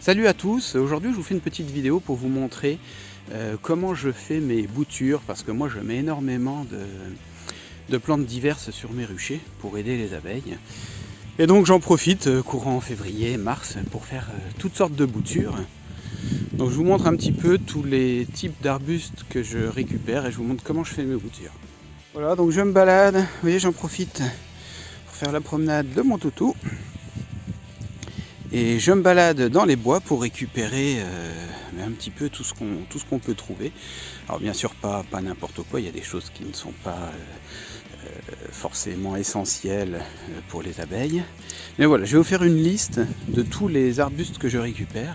Salut à tous, aujourd'hui je vous fais une petite vidéo pour vous montrer comment je fais mes boutures, parce que moi je mets énormément de plantes diverses sur mes ruchers pour aider les abeilles. Et donc j'en profite courant février, mars pour faire toutes sortes de boutures. Donc je vous montre un petit peu tous les types d'arbustes que je récupère et je vous montre comment je fais mes boutures. Voilà, donc je me balade, vous voyez, j'en profite pour faire la promenade de mon toutou. Et je me balade dans les bois pour récupérer un petit peu tout ce qu'on peut trouver. Alors bien sûr pas n'importe quoi, il y a des choses qui ne sont pas forcément essentielles pour les abeilles. Mais voilà, je vais vous faire une liste de tous les arbustes que je récupère.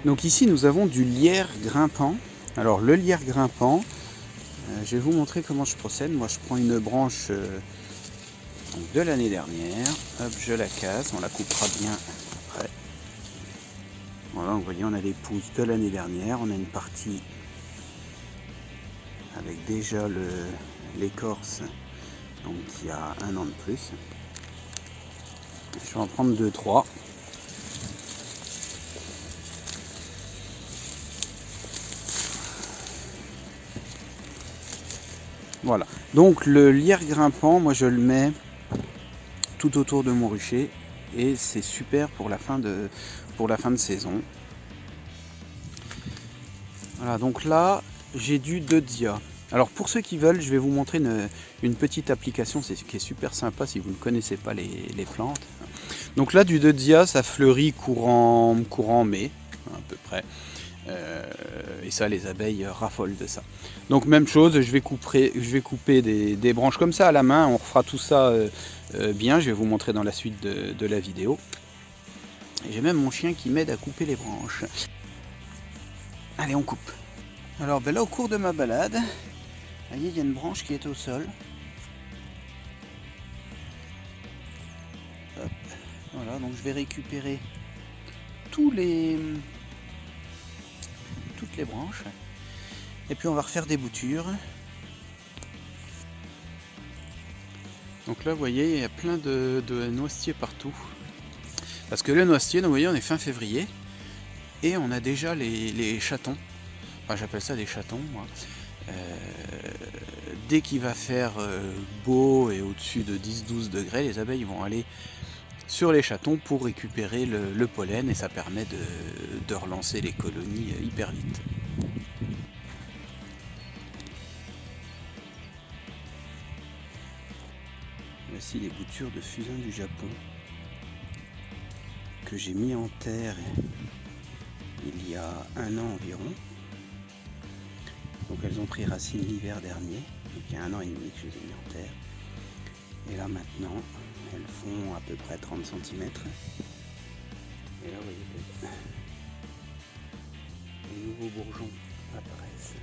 Donc ici nous avons du lierre grimpant. Alors le lierre grimpant, je vais vous montrer comment je procède. Moi je prends une branche de l'année dernière, hop, je la casse, on la coupera bien après. Voilà, vous voyez, on a les pousses de l'année dernière, on a une partie avec déjà l'écorce, donc il y a un an de plus. Je vais en prendre 2-3. Voilà, donc le lierre grimpant, moi je le mets tout autour de mon rucher et c'est super pour la fin de saison. Voilà, donc là j'ai du Deutzia. Alors pour ceux qui veulent, je vais vous montrer une petite application qui est super sympa si vous ne connaissez pas les plantes. Donc là du Deutzia, ça fleurit courant mai à peu près. Et ça, les abeilles raffolent de ça. Donc même chose, je vais couper des branches comme ça à la main. On refera tout ça bien, je vais vous montrer dans la suite de la vidéo. Et j'ai même mon chien qui m'aide à couper les branches. Allez, on coupe. Alors ben là, au cours de ma balade, vous voyez, il y a une branche qui est au sol. Hop. Voilà, donc je vais récupérer toutes les branches. Et puis on va refaire des boutures. Donc là, vous voyez, il y a plein de noisetiers partout. Parce que le noisetier, donc, vous voyez, on est fin février. Et on a déjà les chatons. Enfin, j'appelle ça des chatons, moi. Dès qu'il va faire beau et au-dessus de 10-12 degrés, les abeilles vont aller sur les chatons pour récupérer le pollen. Et ça permet de relancer les colonies hyper vite. Voici les boutures de fusain du Japon que j'ai mis en terre il y a un an environ. Donc elles ont pris racine l'hiver dernier, donc il y a un an et demi que je les ai mis en terre. Et là maintenant, elles font à peu près 30 cm. Et là vous voyez, les nouveaux bourgeons apparaissent.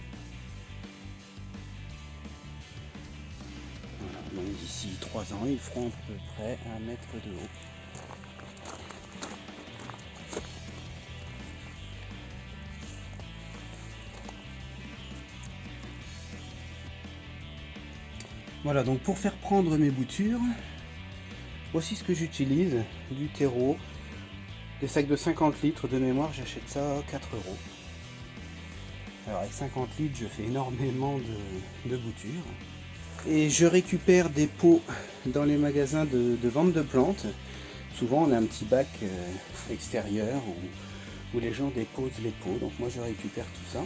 Voilà, donc d'ici 3 ans, ils feront à peu près 1 mètre de haut. Voilà, donc pour faire prendre mes boutures, voici ce que j'utilise: du terreau, des sacs de 50 litres de mémoire, j'achète ça à 4 €. Alors avec 50 litres, je fais énormément de boutures. Et je récupère des pots dans les magasins de vente de plantes. Souvent on a un petit bac extérieur où les gens déposent les pots, donc moi je récupère tout ça.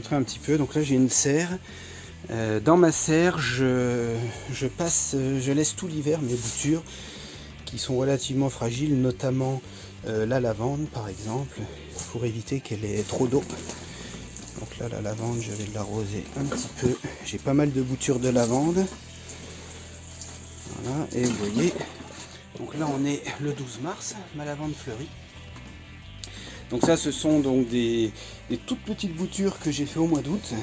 montrer un petit peu. Donc là j'ai une serre. Dans ma serre, je laisse tout l'hiver mes boutures qui sont relativement fragiles, notamment la lavande par exemple, pour éviter qu'elle ait trop d'eau. Donc là la lavande, je vais l'arroser un petit peu. J'ai pas mal de boutures de lavande. Voilà, et vous voyez, donc là on est le 12 mars, ma lavande fleurit. Donc ça ce sont donc des toutes petites boutures que j'ai fait au mois d'août.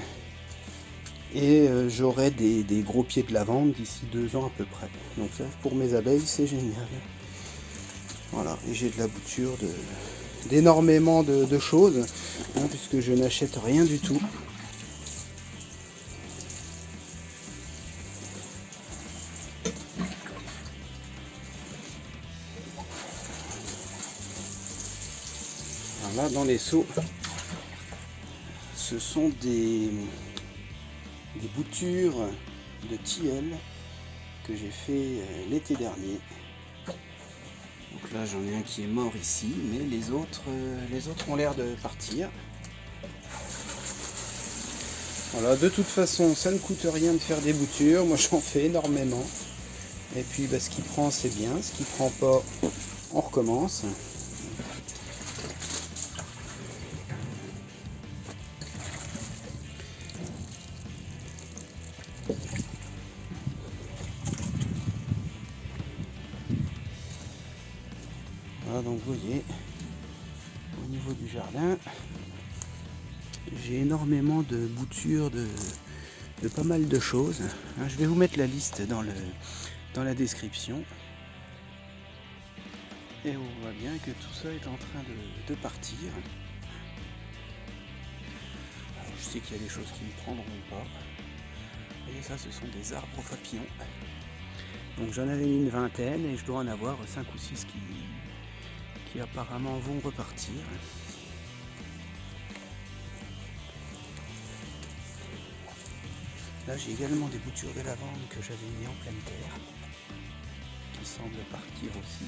Et j'aurai des gros pieds de lavande d'ici 2 ans à peu près. Donc ça pour mes abeilles c'est génial. Voilà, et j'ai de la bouture d'énormément de choses, hein, puisque je n'achète rien du tout. Là dans les seaux, ce sont des boutures de tilleul que j'ai fait l'été dernier. Donc là j'en ai un qui est mort ici, mais les autres ont l'air de partir. Voilà, de toute façon ça ne coûte rien de faire des boutures, moi j'en fais énormément. Et puis ce qui prend c'est bien, ce qui prend pas on recommence. Voilà, donc vous voyez, au niveau du jardin, j'ai énormément de boutures de pas mal de choses. Je vais vous mettre la liste dans la description. Et on voit bien que tout ça est en train de partir. Alors, je sais qu'il y a des choses qui ne prendront pas. Vous voyez, ça ce sont des arbres papillons. Donc j'en avais mis une vingtaine et je dois en avoir 5 ou 6 qui apparemment vont repartir. Là j'ai également des boutures de lavande que j'avais mis en pleine terre qui semblent partir aussi.